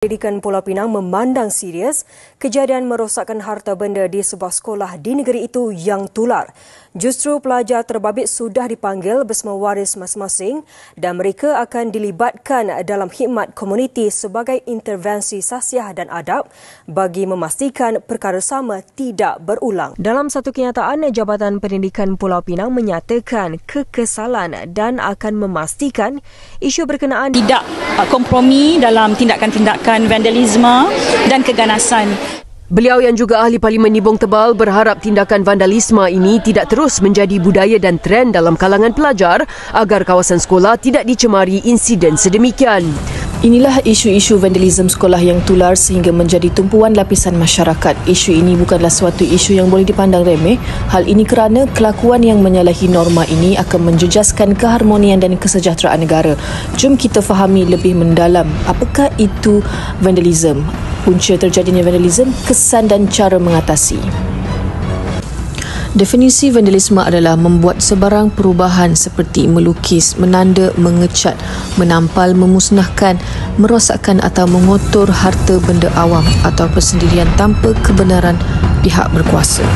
Pendidikan Pulau Pinang memandang serius kejadian merosakkan harta benda di sebuah sekolah di negeri itu yang tular. Justru pelajar terbabit sudah dipanggil bersama waris masing-masing dan mereka akan dilibatkan dalam khidmat komuniti sebagai intervensi sasiah dan adab bagi memastikan perkara sama tidak berulang. Dalam satu kenyataan, Jabatan Pendidikan Pulau Pinang menyatakan kekesalan dan akan memastikan isu berkenaan tidak kompromi dalam tindakan-tindakan vandalisme dan keganasan. Beliau yang juga ahli Parlimen Nibong Tebal berharap tindakan vandalisme ini tidak terus menjadi budaya dan trend dalam kalangan pelajar agar kawasan sekolah tidak dicemari insiden sedemikian. Inilah isu-isu vandalisme sekolah yang tular sehingga menjadi tumpuan lapisan masyarakat. Isu ini bukanlah suatu isu yang boleh dipandang remeh. Hal ini kerana kelakuan yang menyalahi norma ini akan menjejaskan keharmonian dan kesejahteraan negara. Jom kita fahami lebih mendalam apakah itu vandalisme, punca terjadinya vandalisme, kesan dan cara mengatasi. Definisi vandalisme adalah membuat sebarang perubahan seperti melukis, menanda, mengecat, menampal, memusnahkan, merosakkan atau mengotor harta benda awam atau persendirian tanpa kebenaran pihak berkuasa.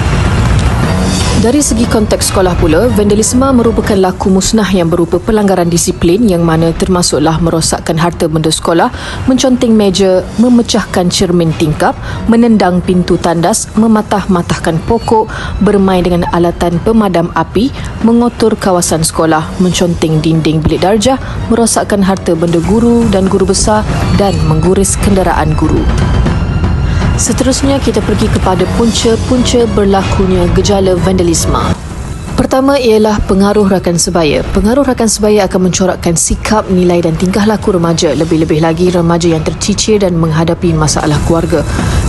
Dari segi konteks sekolah pula, vandalisme merupakan laku musnah yang berupa pelanggaran disiplin yang mana termasuklah merosakkan harta benda sekolah, menconteng meja, memecahkan cermin tingkap, menendang pintu tandas, mematah-matahkan pokok, bermain dengan alatan pemadam api, mengotor kawasan sekolah, menconteng dinding bilik darjah, merosakkan harta benda guru dan guru besar dan mengguris kenderaan guru. Seterusnya kita pergi kepada punca-punca berlakunya gejala vandalisme. Pertama ialah pengaruh rakan sebaya. Pengaruh rakan sebaya akan mencorakkan sikap, nilai dan tingkah laku remaja, lebih-lebih lagi remaja yang tercicir dan menghadapi masalah keluarga.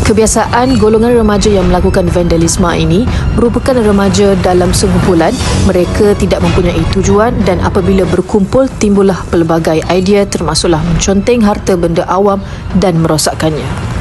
Kebiasaan golongan remaja yang melakukan vandalisme ini merupakan remaja dalam sekumpulan. Mereka tidak mempunyai tujuan dan apabila berkumpul timbullah pelbagai idea termasuklah menconteng harta benda awam dan merosakkannya.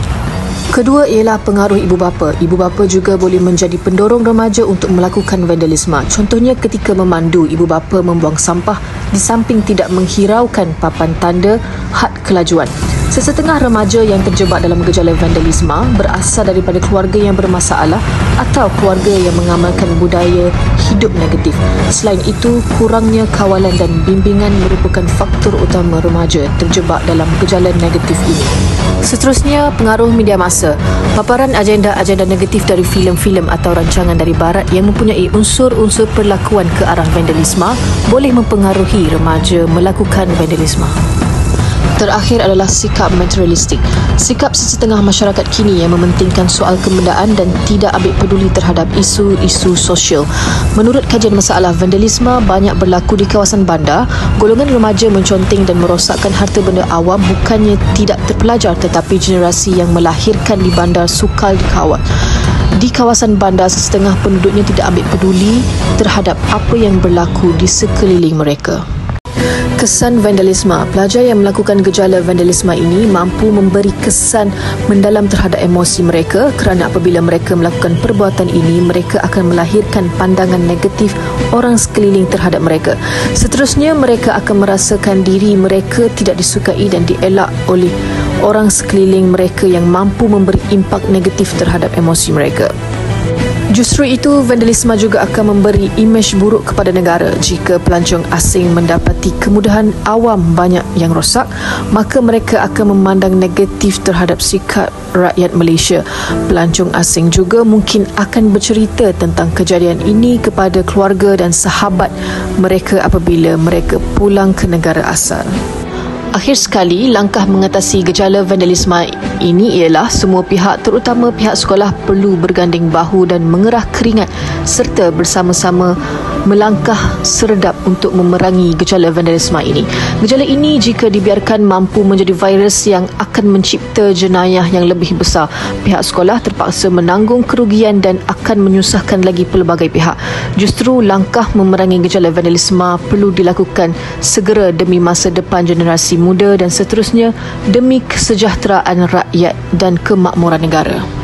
Kedua ialah pengaruh ibu bapa. Ibu bapa juga boleh menjadi pendorong remaja untuk melakukan vandalisme. Contohnya ketika memandu, ibu bapa membuang sampah di samping tidak menghiraukan papan tanda had kelajuan. Sesetengah remaja yang terjebak dalam gejala vandalisme berasal daripada keluarga yang bermasalah atau keluarga yang mengamalkan budaya hidup negatif. Selain itu, kurangnya kawalan dan bimbingan merupakan faktor utama remaja terjebak dalam gejala negatif ini. Seterusnya, pengaruh media massa. Paparan agenda-agenda negatif dari filem-filem atau rancangan dari barat yang mempunyai unsur-unsur perlakuan ke arah vandalisme boleh mempengaruhi remaja melakukan vandalisme. Terakhir adalah sikap materialistik. Sikap sesetengah masyarakat kini yang mementingkan soal kebendaan dan tidak ambil peduli terhadap isu-isu sosial. Menurut kajian masalah vandalisme banyak berlaku di kawasan bandar, golongan remaja menconteng dan merosakkan harta benda awam bukannya tidak terpelajar tetapi generasi yang melahirkan di bandar sukal dikawal. Di kawasan bandar, setengah penduduknya tidak ambil peduli terhadap apa yang berlaku di sekeliling mereka. Kesan vandalisme. Pelajar yang melakukan gejala vandalisme ini mampu memberi kesan mendalam terhadap emosi mereka kerana apabila mereka melakukan perbuatan ini, mereka akan melahirkan pandangan negatif orang sekeliling terhadap mereka. Seterusnya, mereka akan merasakan diri mereka tidak disukai dan dielak oleh orang sekeliling mereka yang mampu memberi impak negatif terhadap emosi mereka. Justru itu, vandalisme juga akan memberi imej buruk kepada negara. Jika pelancong asing mendapati kemudahan awam banyak yang rosak, maka mereka akan memandang negatif terhadap sikap rakyat Malaysia. Pelancong asing juga mungkin akan bercerita tentang kejadian ini kepada keluarga dan sahabat mereka apabila mereka pulang ke negara asal. Akhir sekali, langkah mengatasi gejala vandalisme ini ialah semua pihak terutama pihak sekolah perlu berganding bahu dan mengerah keringat serta bersama-sama melangkah seredap untuk memerangi gejala vandalisme ini. Gejala ini jika dibiarkan mampu menjadi virus yang akan mencipta jenayah yang lebih besar. Pihak sekolah terpaksa menanggung kerugian dan akan menyusahkan lagi pelbagai pihak. Justru langkah memerangi gejala vandalisme perlu dilakukan segera demi masa depan generasi muda dan seterusnya demi kesejahteraan rakyat dan kemakmuran negara.